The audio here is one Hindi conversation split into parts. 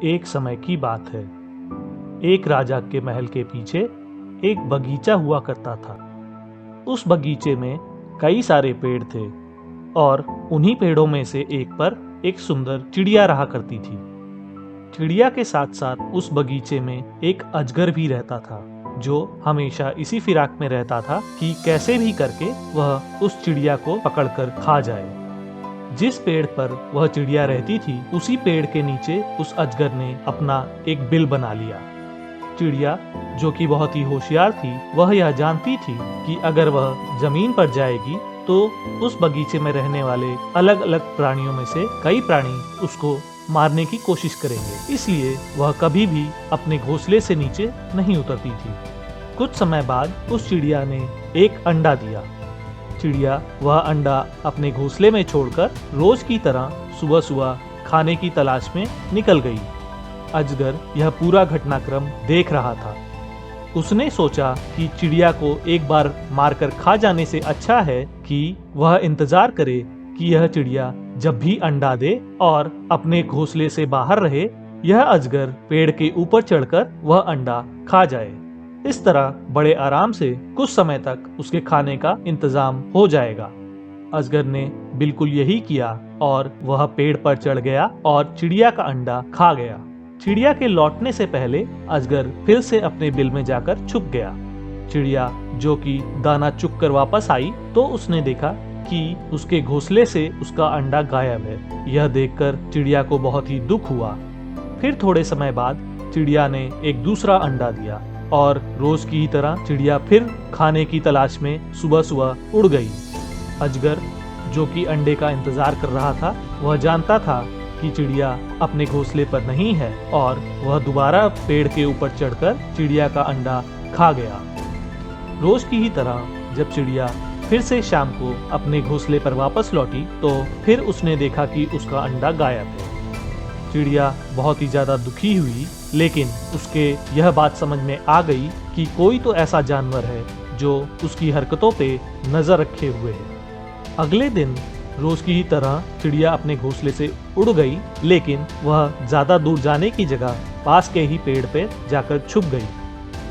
एक समय की बात है। एक राजा के महल के पीछे एक बगीचा हुआ करता था। उस बगीचे में कई सारे पेड़ थे और उन्हीं पेड़ों में से एक पर एक सुंदर चिड़िया रहा करती थी। चिड़िया के साथ साथ उस बगीचे में एक अजगर भी रहता था, जो हमेशा इसी फिराक में रहता था कि कैसे भी करके वह उस चिड़िया को पकड़कर खा जाए। जिस पेड़ पर वह चिड़िया रहती थी, उसी पेड़ के नीचे उस अजगर ने अपना एक बिल बना लिया। चिड़िया, जो कि बहुत ही होशियार थी, वह यह जानती थी कि अगर वह जमीन पर जाएगी तो उस बगीचे में रहने वाले अलग अलग प्राणियों में से कई प्राणी उसको मारने की कोशिश करेंगे, इसलिए वह कभी भी अपने घोंसले से नीचे नहीं उतरती थी। कुछ समय बाद उस चिड़िया ने एक अंडा दिया। चिड़िया वह अंडा अपने घोंसले में छोड़कर रोज की तरह सुबह सुबह खाने की तलाश में निकल गई। अजगर यह पूरा घटनाक्रम देख रहा था। उसने सोचा कि चिड़िया को एक बार मारकर खा जाने से अच्छा है कि वह इंतजार करे कि यह चिड़िया जब भी अंडा दे और अपने घोंसले से बाहर रहे, यह अजगर पेड़ के ऊपर चढ़कर वह अंडा खा जाए। इस तरह बड़े आराम से कुछ समय तक उसके खाने का इंतजाम हो जाएगा। अजगर ने बिल्कुल यही किया और वह पेड़ पर चढ़ गया और चिड़िया का अंडा खा गया। चिड़िया के लौटने से पहले अजगर फिर से अपने बिल में जाकर छुप गया। चिड़िया, जो कि दाना चुग कर वापस आई, तो उसने देखा कि उसके घोंसले से उसका अंडा गायब है। यह देखकर चिड़िया को बहुत ही दुख हुआ। फिर थोड़े समय बाद चिड़िया ने एक दूसरा अंडा दिया और रोज की ही तरह चिड़िया फिर खाने की तलाश में सुबह सुबह उड़ गई। अजगर, जो कि अंडे का इंतजार कर रहा था, वह जानता था कि चिड़िया अपने घोंसले पर नहीं है और वह दोबारा पेड़ के ऊपर चढ़कर चिड़िया का अंडा खा गया। रोज की ही तरह जब चिड़िया फिर से शाम को अपने घोंसले पर वापस लौटी, तो फिर उसने देखा कि उसका अंडा गायब है। चिड़िया बहुत ही ज्यादा दुखी हुई, लेकिन उसके यह बात समझ में आ गई कि कोई तो ऐसा जानवर है जो उसकी हरकतों पे नजर रखे हुए है। अगले दिन रोज की ही तरह चिड़िया अपने घोंसले से उड़ गई, लेकिन वह ज्यादा दूर जाने की जगह पास के ही पेड़ पे जाकर छुप गई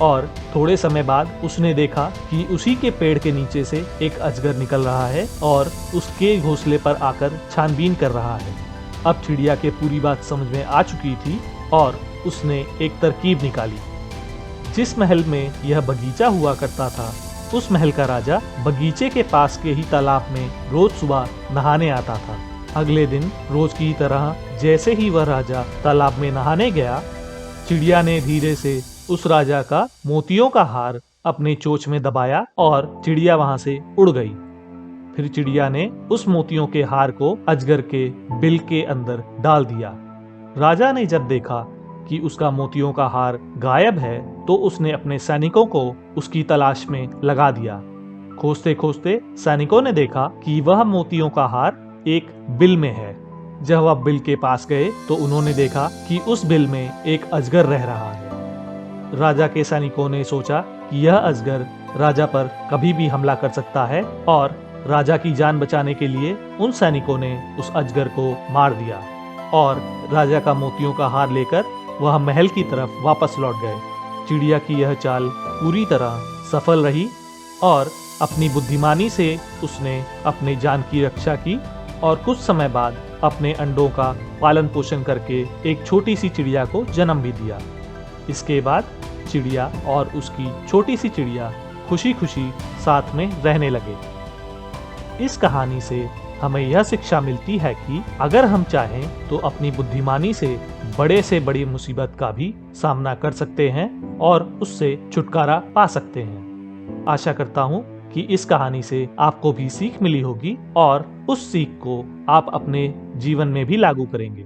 और थोड़े समय बाद उसने देखा कि उसी के पेड़ के नीचे से एक अजगर निकल रहा है और उसके घोंसले पर आकर छानबीन कर रहा है। अब चिड़िया के पूरी बात समझ में आ चुकी थी और उसने एक तरकीब निकाली। जिस महल में यह बगीचा हुआ करता था, उस महल का राजा बगीचे के पास के ही तालाब में रोज सुबह नहाने आता था। अगले दिन रोज की तरह जैसे ही वह राजा तालाब में नहाने गया, चिड़िया ने धीरे से उस राजा का मोतियों का हार अपने चोंच में दबाया और चिड़िया वहां से उड़ गई। फिर चिड़िया ने उस मोतियों के हार को अजगर के बिल के अंदर डाल दिया। राजा ने जब देखा कि उसका मोतियों का हार गायब है, तो उसने अपने सैनिकों को उसकी तलाश में लगा दिया। खोजते खोजते सैनिकों ने देखा कि वह मोतियों का हार एक बिल में है। जब वह बिल के पास गए तो उन्होंने देखा कि उस बिल में एक अजगर रह रहा है। राजा के सैनिकों ने सोचा कि यह अजगर राजा पर कभी भी हमला कर सकता है और राजा की जान बचाने के लिए उन सैनिकों ने उस अजगर को मार दिया और राजा का मोतियों का हार लेकर वह महल की तरफ वापस लौट गए। चिड़िया की यह चाल पूरी तरह सफल रही और अपनी बुद्धिमानी से उसने अपने जान की रक्षा की और कुछ समय बाद अपने अंडों का पालन पोषण करके एक छोटी सी चिड़िया को जन्म भी दिया। इसके बाद चिड़िया और उसकी छोटी सी चिड़िया खुशी खुशी साथ में रहने लगे। इस कहानी से हमें यह शिक्षा मिलती है कि अगर हम चाहें तो अपनी बुद्धिमानी से बड़ी मुसीबत का भी सामना कर सकते हैं और उससे छुटकारा पा सकते हैं। आशा करता हूँ कि इस कहानी से आपको भी सीख मिली होगी और उस सीख को आप अपने जीवन में भी लागू करेंगे।